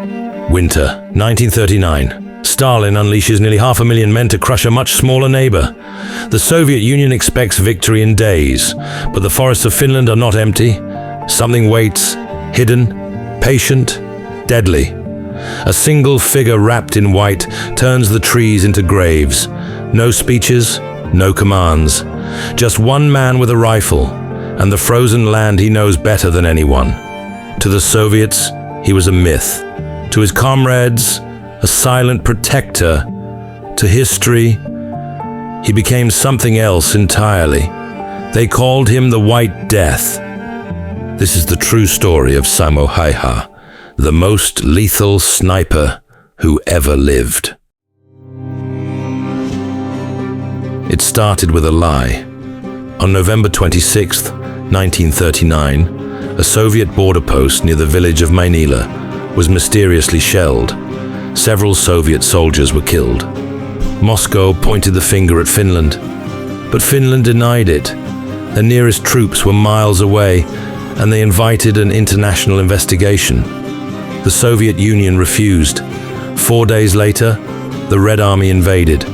Winter, 1939. Stalin unleashes nearly 500,000 men to crush a much smaller neighbor. The Soviet Union expects victory in days, but the forests of Finland are not empty. Something waits, hidden, patient, deadly. A single figure wrapped in white turns the trees into graves. No speeches, no commands. Just one man with a rifle, and the frozen land he knows better than anyone. To the Soviets, he was a myth. To his comrades, a silent protector. To history, he became something else entirely. They called him the White Death. This is the true story of Simo Hayha, the most lethal sniper who ever lived. It started with a lie. On November 26, 1939, a Soviet border post near the village of Mainila was mysteriously shelled. Several Soviet soldiers were killed. Moscow pointed the finger at Finland, but Finland denied it. The nearest troops were miles away, and they invited an international investigation. The Soviet Union refused. 4 days later, the Red Army invaded.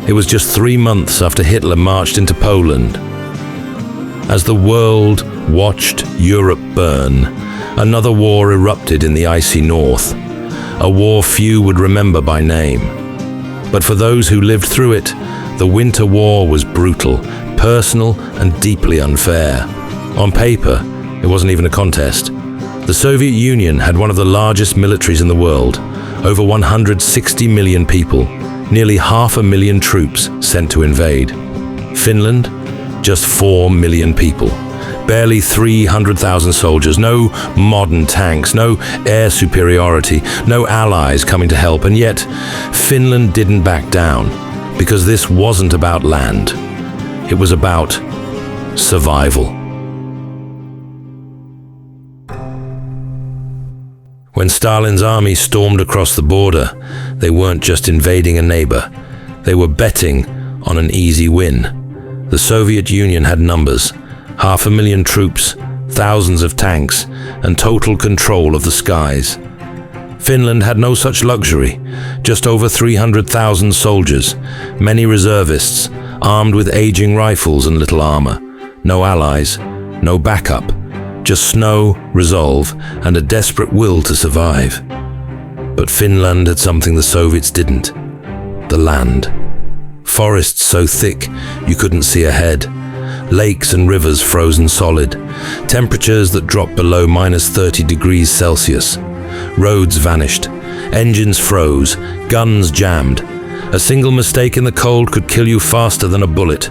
It was just 3 months after Hitler marched into Poland. As the world watched Europe burn, another war erupted in the icy north. A war few would remember by name. But for those who lived through it, the Winter War was brutal, personal, and deeply unfair. On paper, it wasn't even a contest. The Soviet Union had one of the largest militaries in the world, over 160 million people, nearly 500,000 troops sent to invade. Finland, just 4 million people, barely 300,000 soldiers, no modern tanks, no air superiority, no allies coming to help, and yet Finland didn't back down, because this wasn't about land. It was about survival. When Stalin's army stormed across the border, they weren't just invading a neighbor. They were betting on an easy win. The Soviet Union had numbers, 500,000 troops, thousands of tanks, and total control of the skies. Finland had no such luxury, just over 300,000 soldiers, many reservists, armed with aging rifles and little armor. No allies, no backup, just snow, resolve, and a desperate will to survive. But Finland had something the Soviets didn't: the land. Forests so thick you couldn't see ahead. Lakes and rivers frozen solid. Temperatures that dropped below -30 degrees Celsius. Roads vanished. Engines froze. Guns jammed. A single mistake in the cold could kill you faster than a bullet.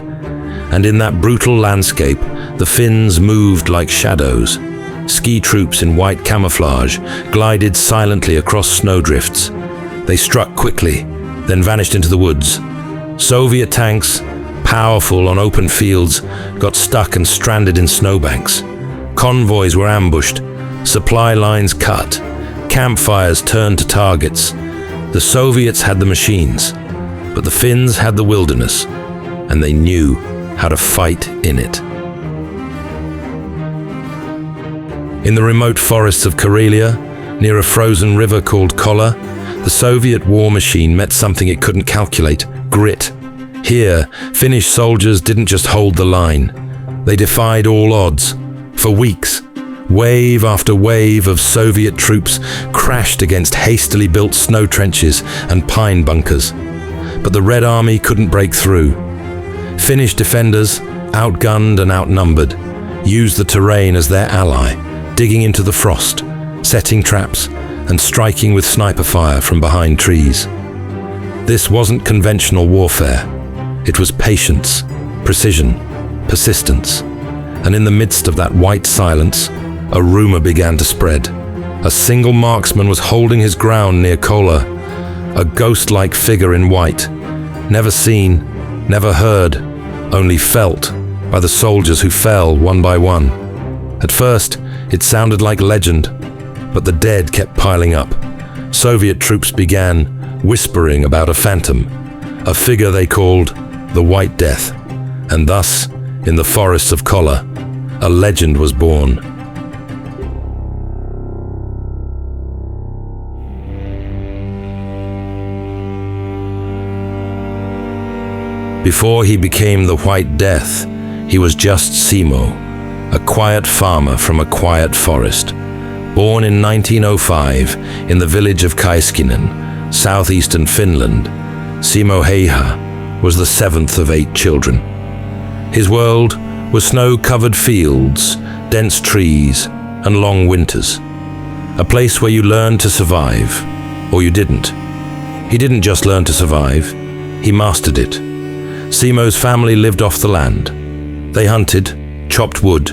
And in that brutal landscape, the Finns moved like shadows. Ski troops in white camouflage glided silently across snowdrifts. They struck quickly, then vanished into the woods. Soviet tanks, powerful on open fields, got stuck and stranded in snowbanks. Convoys were ambushed, supply lines cut, campfires turned to targets. The Soviets had the machines, but the Finns had the wilderness, and they knew how to fight in it. In the remote forests of Karelia, near a frozen river called Kola, the Soviet war machine met something it couldn't calculate: grit. Here, Finnish soldiers didn't just hold the line. They defied all odds. For weeks, wave after wave of Soviet troops crashed against hastily built snow trenches and pine bunkers. But the Red Army couldn't break through. Finnish defenders, outgunned and outnumbered, used the terrain as their ally, digging into the frost, setting traps, and striking with sniper fire from behind trees. This wasn't conventional warfare. It was patience, precision, persistence. And in the midst of that white silence, a rumor began to spread. A single marksman was holding his ground near Kola, a ghost-like figure in white, never seen, never heard, only felt by the soldiers who fell one by one. At first, it sounded like legend, but the dead kept piling up. Soviet troops began whispering about a phantom, a figure they called the White Death, and thus, in the forests of Kola, a legend was born. Before he became the White Death, he was just Simo, a quiet farmer from a quiet forest. Born in 1905 in the village of Kaiskinen, southeastern Finland, Simo Hayha was the seventh of 8 children. His world was snow-covered fields, dense trees, and long winters. A place where you learned to survive, or you didn't. He didn't just learn to survive, he mastered it. Simo's family lived off the land. They hunted, chopped wood,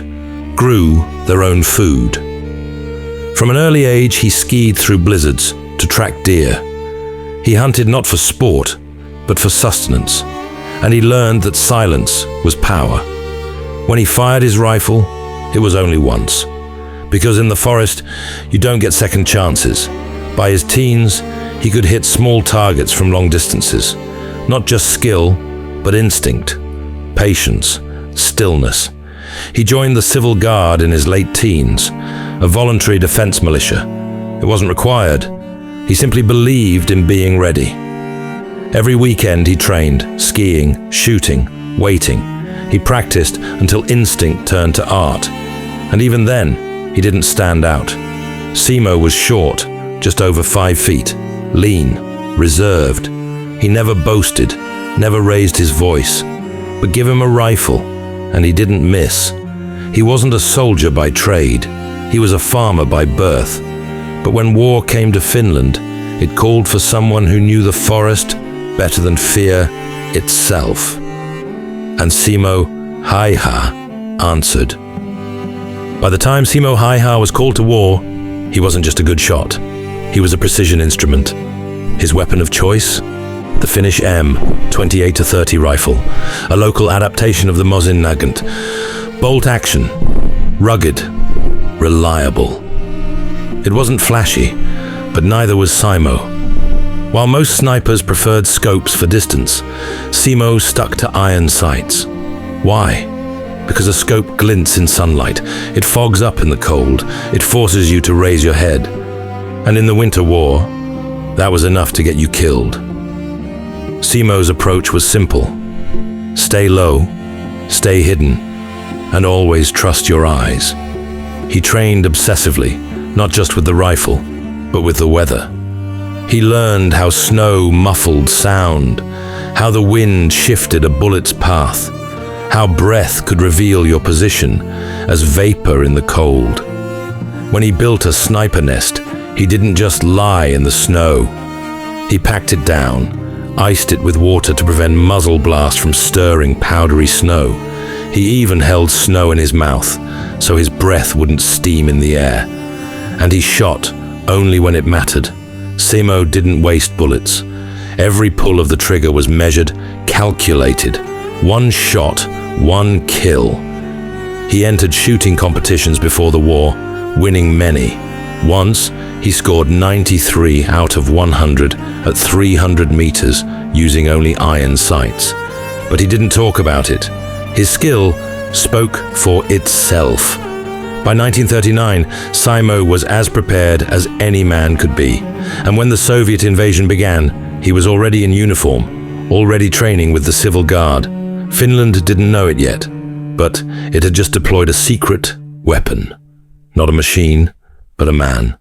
grew their own food. From an early age, he skied through blizzards to track deer. He hunted not for sport, but for sustenance, and he learned that silence was power. When he fired his rifle, it was only once. Because in the forest, you don't get second chances. By his teens, he could hit small targets from long distances. Not just skill, but instinct, patience, stillness. He joined the Civil Guard in his late teens, a voluntary defense militia. It wasn't required. He simply believed in being ready. Every weekend he trained, skiing, shooting, waiting. He practiced until instinct turned to art. And even then, he didn't stand out. Simo was short, just over 5 feet, lean, reserved. He never boasted, never raised his voice. But give him a rifle, and he didn't miss. He wasn't a soldier by trade. He was a farmer by birth. But when war came to Finland, it called for someone who knew the forest better than fear itself. And Simo Hayha answered. By the time Simo Hayha was called to war, he wasn't just a good shot. He was a precision instrument. His weapon of choice? The Finnish M28-30 rifle, a local adaptation of the Mosin Nagant. Bolt action, rugged, reliable. It wasn't flashy, but neither was Simo. While most snipers preferred scopes for distance, Simo stuck to iron sights. Why? Because a scope glints in sunlight. It fogs up in the cold. It forces you to raise your head. And in the Winter War, that was enough to get you killed. Simo's approach was simple. Stay low, stay hidden, and always trust your eyes. He trained obsessively, not just with the rifle, but with the weather. He learned how snow muffled sound, how the wind shifted a bullet's path, how breath could reveal your position as vapor in the cold. When he built a sniper nest, he didn't just lie in the snow. He packed it down, iced it with water to prevent muzzle blast from stirring powdery snow. He even held snow in his mouth, so his breath wouldn't steam in the air. And he shot only when it mattered. Simo didn't waste bullets. Every pull of the trigger was measured, calculated. One shot, one kill. He entered shooting competitions before the war, winning many. Once, he scored 93 out of 100 at 300 meters using only iron sights. But he didn't talk about it. His skill spoke for itself. By 1939, Simo was as prepared as any man could be. And when the Soviet invasion began, he was already in uniform, already training with the Civil Guard. Finland didn't know it yet, but it had just deployed a secret weapon. Not a machine, but a man.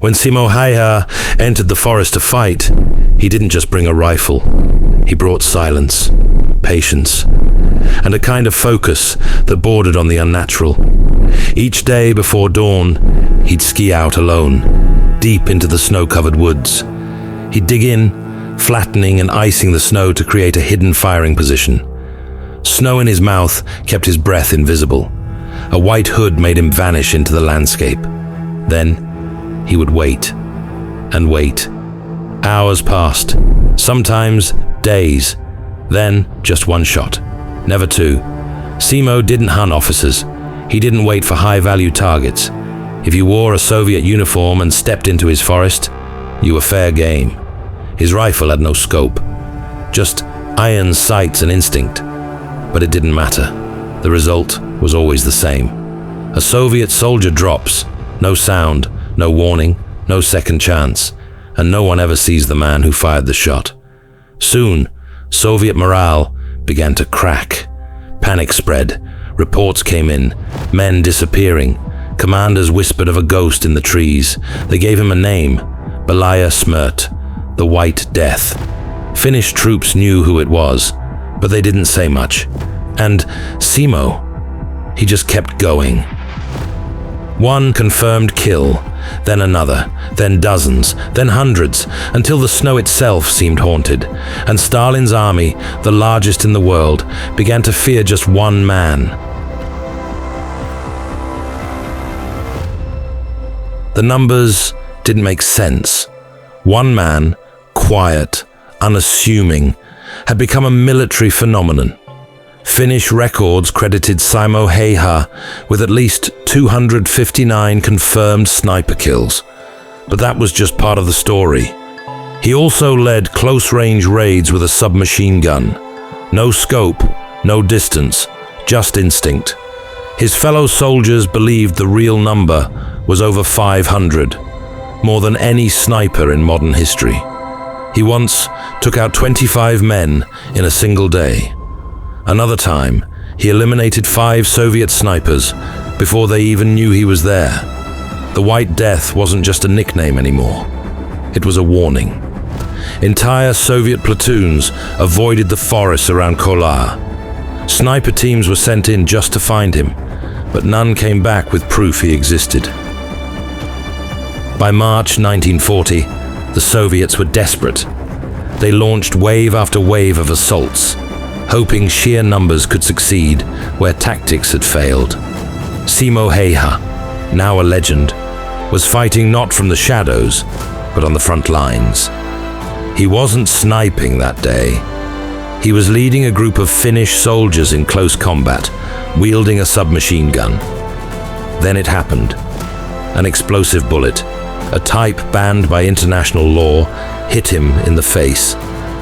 When Simo Hayha entered the forest to fight, he didn't just bring a rifle. He brought silence, patience, and a kind of focus that bordered on the unnatural. Each day before dawn, he'd ski out alone, deep into the snow-covered woods. He'd dig in, flattening and icing the snow to create a hidden firing position. Snow in his mouth kept his breath invisible. A white hood made him vanish into the landscape. Then, he would wait and wait. Hours passed, sometimes days, then just one shot, never two. Simo didn't hunt officers. He didn't wait for high-value targets. If you wore a Soviet uniform and stepped into his forest, you were fair game. His rifle had no scope, just iron sights and instinct. But it didn't matter. The result was always the same. A Soviet soldier drops, no sound, no warning, no second chance. and no one ever sees the man who fired the shot. Soon, Soviet morale began to crack. Panic spread. Reports came in, men disappearing. Commanders whispered of a ghost in the trees. They gave him a name, Belaya Smrt, the White Death. Finnish troops knew who it was, but they didn't say much. And Simo, he just kept going. One confirmed kill, then another, then dozens, then hundreds, until the snow itself seemed haunted, and Stalin's army, the largest in the world, began to fear just one man. The numbers didn't make sense. One man, quiet, unassuming, had become a military phenomenon. Finnish records credited Simo Hayha with at least 259 confirmed sniper kills. But that was just part of the story. He also led close-range raids with a submachine gun. No scope, no distance, just instinct. His fellow soldiers believed the real number was over 500, more than any sniper in modern history. He once took out 25 men in a single day. Another time, he eliminated 5 Soviet snipers before they even knew he was there. The White Death wasn't just a nickname anymore. It was a warning. Entire Soviet platoons avoided the forests around Kolar. Sniper teams were sent in just to find him, but none came back with proof he existed. By March 1940, the Soviets were desperate. They launched wave after wave of assaults, hoping sheer numbers could succeed where tactics had failed. Simo Hayha, now a legend, was fighting not from the shadows, but on the front lines. He wasn't sniping that day. He was leading a group of Finnish soldiers in close combat, wielding a submachine gun. Then it happened. An explosive bullet, a type banned by international law, hit him in the face.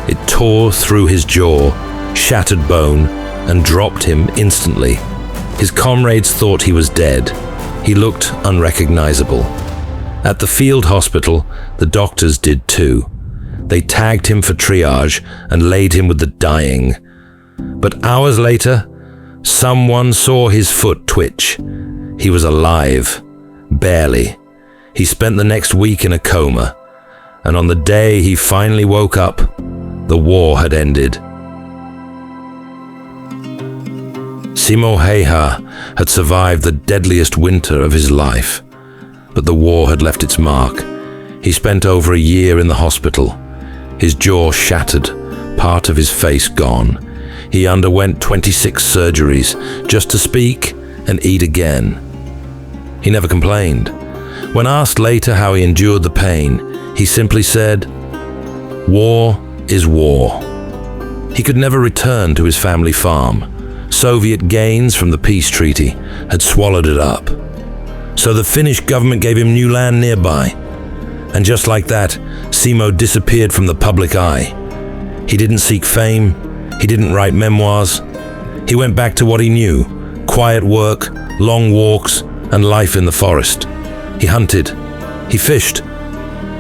It tore through his jaw, shattered bone, and dropped him instantly. His comrades thought he was dead. He looked unrecognizable. At the field hospital, the doctors did too. They tagged him for triage and laid him with the dying. But hours later, someone saw his foot twitch. He was alive, barely. He spent the next week in a coma, and on the day he finally woke up, the war had ended. Simo Hayha had survived the deadliest winter of his life, but the war had left its mark. He spent over a year in the hospital, his jaw shattered, part of his face gone. He underwent 26 surgeries just to speak and eat again. He never complained. When asked later how he endured the pain, he simply said, "War is war." He could never return to his family farm. Soviet gains from the peace treaty had swallowed it up. So the Finnish government gave him new land nearby. And just like that, Simo disappeared from the public eye. He didn't seek fame. He didn't write memoirs. He went back to what he knew: quiet work, long walks, and life in the forest. He hunted. He fished.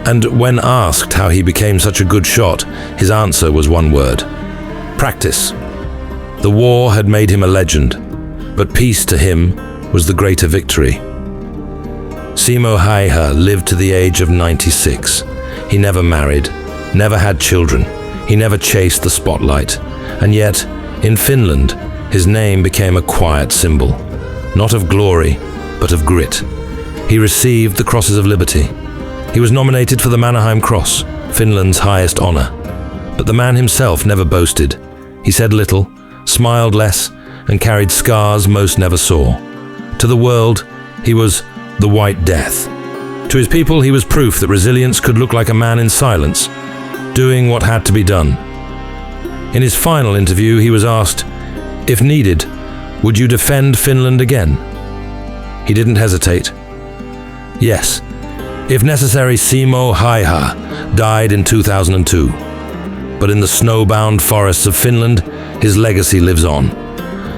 And when asked how he became such a good shot, his answer was one word: practice. The war had made him a legend, but peace to him was the greater victory. Simo Hayha lived to the age of 96. He never married, never had children. He never chased the spotlight. And yet, in Finland, his name became a quiet symbol, not of glory, but of grit. He received the Crosses of Liberty. He was nominated for the Mannerheim Cross, Finland's highest honor. But the man himself never boasted. He said little, smiled less, and carried scars most never saw. To the world, he was the White Death. To his people, he was proof that resilience could look like a man in silence, doing what had to be done. In his final interview, he was asked, if needed, would you defend Finland again? He didn't hesitate. Yes, if necessary, Simo Hayha died in 2002. But in the snowbound forests of Finland, his legacy lives on.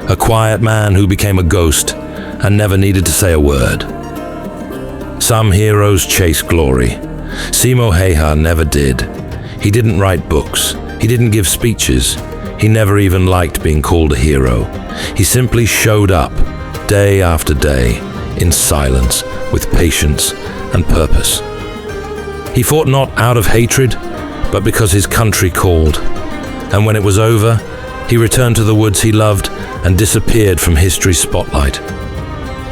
A quiet man who became a ghost and never needed to say a word. Some heroes chase glory. Simo Hayha never did. He didn't write books. He didn't give speeches. He never even liked being called a hero. He simply showed up, day after day, in silence, with patience and purpose. He fought not out of hatred, but because his country called. And when it was over, he returned to the woods he loved and disappeared from history's spotlight,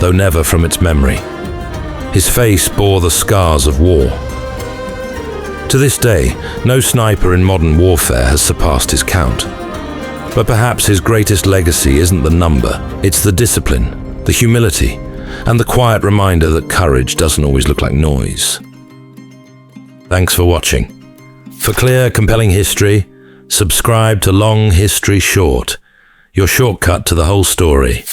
though never from its memory. His face bore the scars of war. To this day, no sniper in modern warfare has surpassed his count. But perhaps his greatest legacy isn't the number, it's the discipline, the humility, and the quiet reminder that courage doesn't always look like noise. Thanks for watching. For clear, compelling history, subscribe to Long History Short, your shortcut to the whole story.